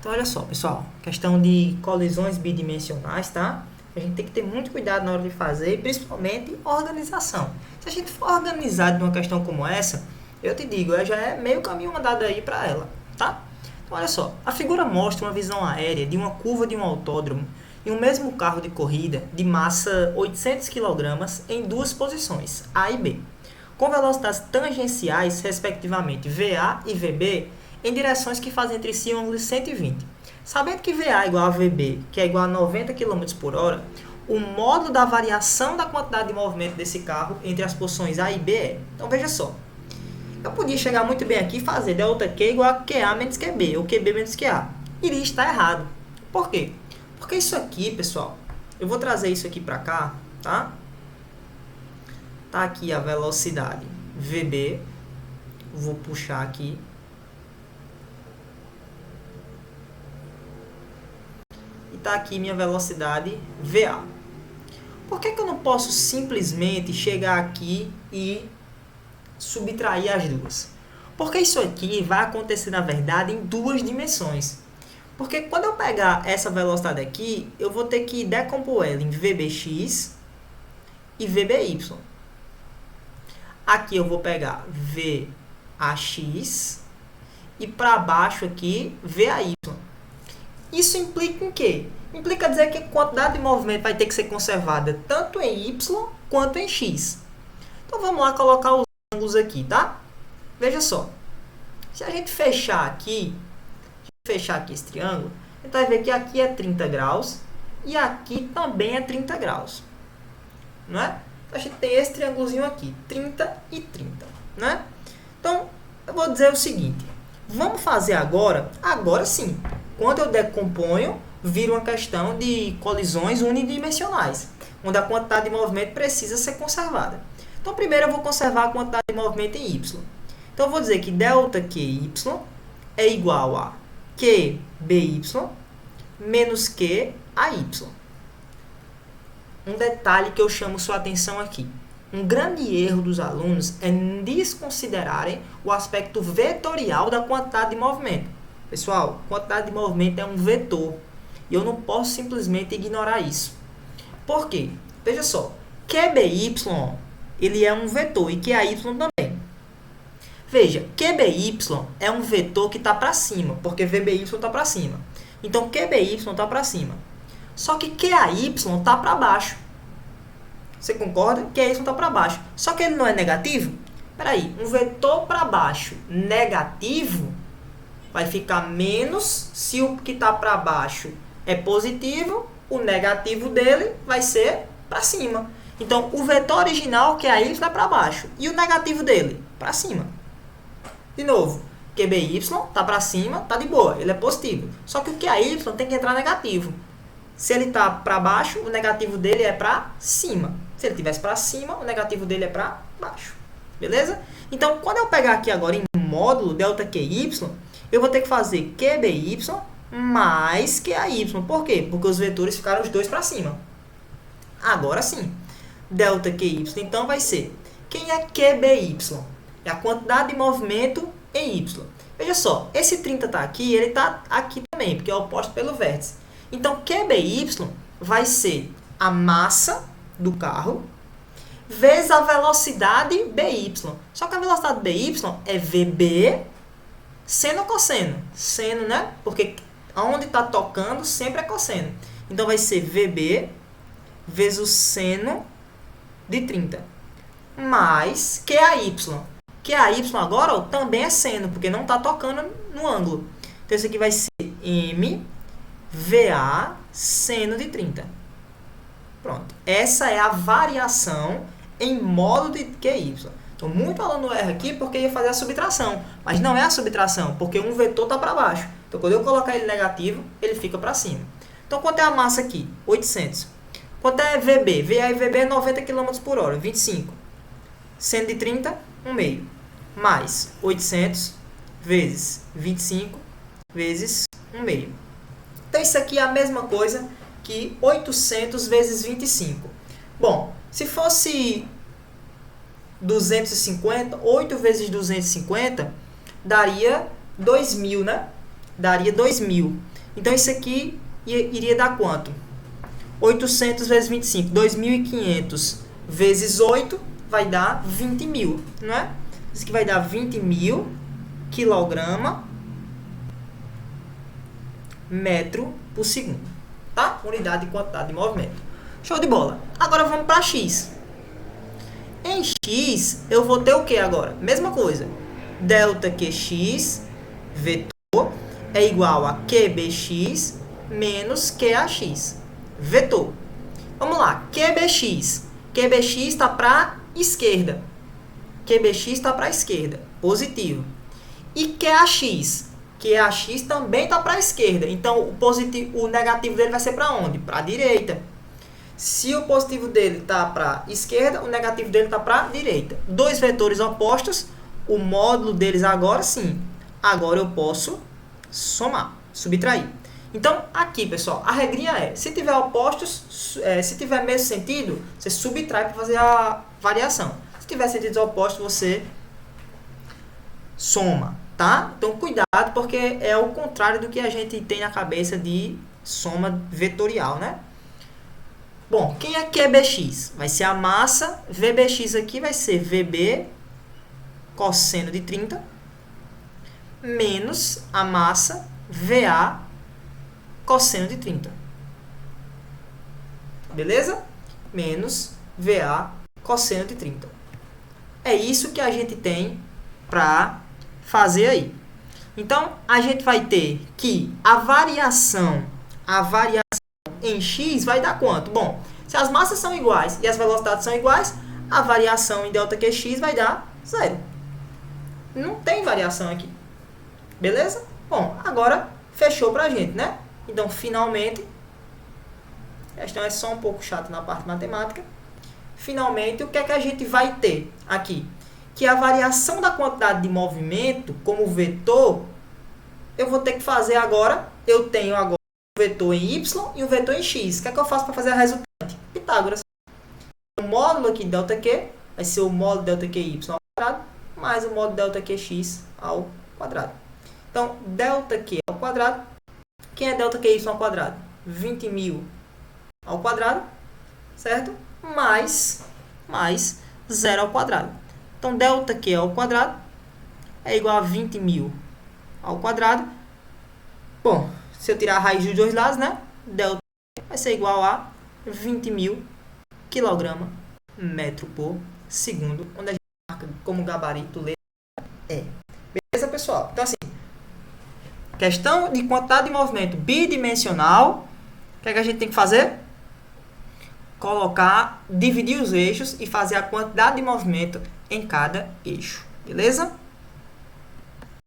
Então, olha só, pessoal, questão de colisões bidimensionais, tá? A gente tem que ter muito cuidado na hora de fazer, e principalmente organização. Se a gente for organizado numa questão como essa, eu te digo, já é meio caminho andado aí para ela, tá? Então, olha só, a figura mostra uma visão aérea de uma curva de um autódromo em um mesmo carro de corrida de massa 800 kg em duas posições, A e B, com velocidades tangenciais, respectivamente VA e VB, em direções que fazem entre si um ângulo de 120. Sabendo que VA é igual a VB, que é igual a 90 km por hora, o módulo da variação da quantidade de movimento desse carro entre as posições A e B é. Então veja só, eu podia chegar muito bem aqui e fazer ΔQ igual a QA menos QB, ou QB menos QA. Iria estar errado. Por quê? Porque isso aqui, pessoal, eu vou trazer isso aqui para cá, tá? Tá aqui a velocidade VB, vou puxar aqui. E tá aqui minha velocidade VA. Por que eu não posso simplesmente chegar aqui e subtrair as duas? Porque isso aqui vai acontecer, na verdade, em duas dimensões. Porque quando eu pegar essa velocidade aqui, eu vou ter que decompor ela em VBX e VBY. Aqui eu vou pegar VAX e para baixo aqui VAY. Isso implica em quê? Implica dizer que a quantidade de movimento vai ter que ser conservada tanto em Y quanto em X. Então vamos lá colocar os ângulos aqui, tá? Veja só. Se a gente fechar aqui esse triângulo, a gente vai ver que aqui é 30 graus e aqui também é 30 graus. Não é? Então a gente tem esse triângulozinho aqui, 30 e 30. Não é? Então eu vou dizer o seguinte. Vamos fazer agora sim. Quando eu decomponho, vira uma questão de colisões unidimensionais, onde a quantidade de movimento precisa ser conservada. Então, primeiro eu vou conservar a quantidade de movimento em Y. Então, eu vou dizer que ΔQY é igual a QBY menos QAY. Um detalhe que eu chamo sua atenção aqui. Um grande erro dos alunos é desconsiderarem o aspecto vetorial da quantidade de movimento. Pessoal, quantidade de movimento é um vetor. E eu não posso simplesmente ignorar isso. Por quê? Veja só. QBY, ele é um vetor e QAY também. Veja, QBY é um vetor que está para cima, porque VBY está para cima. Então, QBY está para cima. Só que QAY está para baixo. Você concorda? QAY está para baixo. Só que ele não é negativo? Espera aí, um vetor para baixo negativo vai ficar menos se o que está para baixo é positivo, o negativo dele vai ser para cima. Então, o vetor original, que é y, vai para baixo. E o negativo dele? Para cima. De novo, QBY está para cima, está de boa, ele é positivo. Só que o QAY tem que entrar negativo. Se ele está para baixo, o negativo dele é para cima. Se ele estivesse para cima, o negativo dele é para baixo. Beleza? Então, quando eu pegar aqui agora em módulo ΔQY, eu vou ter que fazer QBY mais QAY. Por quê? Porque os vetores ficaram os dois para cima. Agora sim. ΔQY, então, vai ser... Quem é QBY? É a quantidade de movimento em Y. Veja só, esse 30 está aqui, ele está aqui também, porque é oposto pelo vértice. Então, QBY vai ser a massa do carro vezes a velocidade BY. Só que a velocidade BY é VB seno ou cosseno? Seno, né? Porque onde está tocando sempre é cosseno. Então, vai ser VB vezes o seno de 30. Mais QAY. QAY agora também é seno, porque não está tocando no ângulo. Então, isso aqui vai ser MVA seno de 30. Pronto. Essa é a variação em módulo de QY. Então, muito aluno erra aqui porque ia fazer a subtração. Mas não é a subtração, porque um vetor está para baixo. Então, quando eu colocar ele negativo, ele fica para cima. Então, quanto é a massa aqui? 800. Quanto é VB? VA e VB é 90 km por hora, 25. Seno de 30, 1,5. Mais 800 vezes 25 vezes 1,5. Então, isso aqui é a mesma coisa que 800 vezes 25. Bom, se fosse 250, 8 vezes 250, daria 2.000, né? Daria 2.000. Então, isso aqui iria dar quanto? 800 vezes 25. 2.500 vezes 8 vai dar 20 mil, não é? Isso aqui vai dar 20 mil quilograma metro por segundo, tá? Unidade de quantidade de movimento. Show de bola. Agora vamos para x. Em x, eu vou ter o que agora? Mesma coisa. Delta QX vetor é igual a QBX menos QAX. Vetor. Vamos lá. QBX. QBX está para esquerda. QBX está para a esquerda. Positivo. E QAX. QAX também está para a esquerda. Então, o negativo dele vai ser para onde? Para a direita. Se o positivo dele está para a esquerda, o negativo dele está para a direita. Dois vetores opostos, o módulo deles agora sim. Agora eu posso somar, subtrair. Então, aqui, pessoal, a regrinha é, se tiver opostos, se tiver mesmo sentido, você subtrai para fazer a variação. Se tiver sentidos opostos, você soma, tá? Então, cuidado, porque é o contrário do que a gente tem na cabeça de soma vetorial, né? Bom, quem é QBX? Vai ser a massa, VBX aqui vai ser VB cosseno de 30 menos a massa VA cosseno de 30. Beleza? Menos VA cosseno de 30. É isso que a gente tem para fazer aí. Então, a gente vai ter que a variação em x vai dar quanto? Bom, se as massas são iguais e as velocidades são iguais, a variação em ΔQx vai dar 0. Não tem variação aqui. Beleza? Bom, agora fechou pra gente, né? Então, finalmente, a questão é só um pouco chata na parte matemática. Finalmente, o que é que a gente vai ter aqui? Que a variação da quantidade de movimento, como vetor, eu vou ter que fazer agora, eu tenho agora um vetor em y e um vetor em x. O que é que eu faço para fazer a resultante? Pitágoras. O módulo aqui de ΔQ vai ser o módulo de ΔQy ao quadrado mais o módulo de ΔQx ao quadrado. Então, ΔQ ao quadrado, quem é ΔQy ao quadrado? 20 mil ao quadrado, certo? Mais 0 ao quadrado. Então, ΔQ ao quadrado é igual a 20 mil ao quadrado. Bom, se eu tirar a raiz dos dois lados, né? ΔQ vai ser igual a 20 mil quilograma metro por segundo, onde a gente marca como gabarito letra E. Beleza, pessoal? Então, assim, questão de quantidade de movimento bidimensional, o que é que a gente tem que fazer? Dividir os eixos e fazer a quantidade de movimento em cada eixo. Beleza?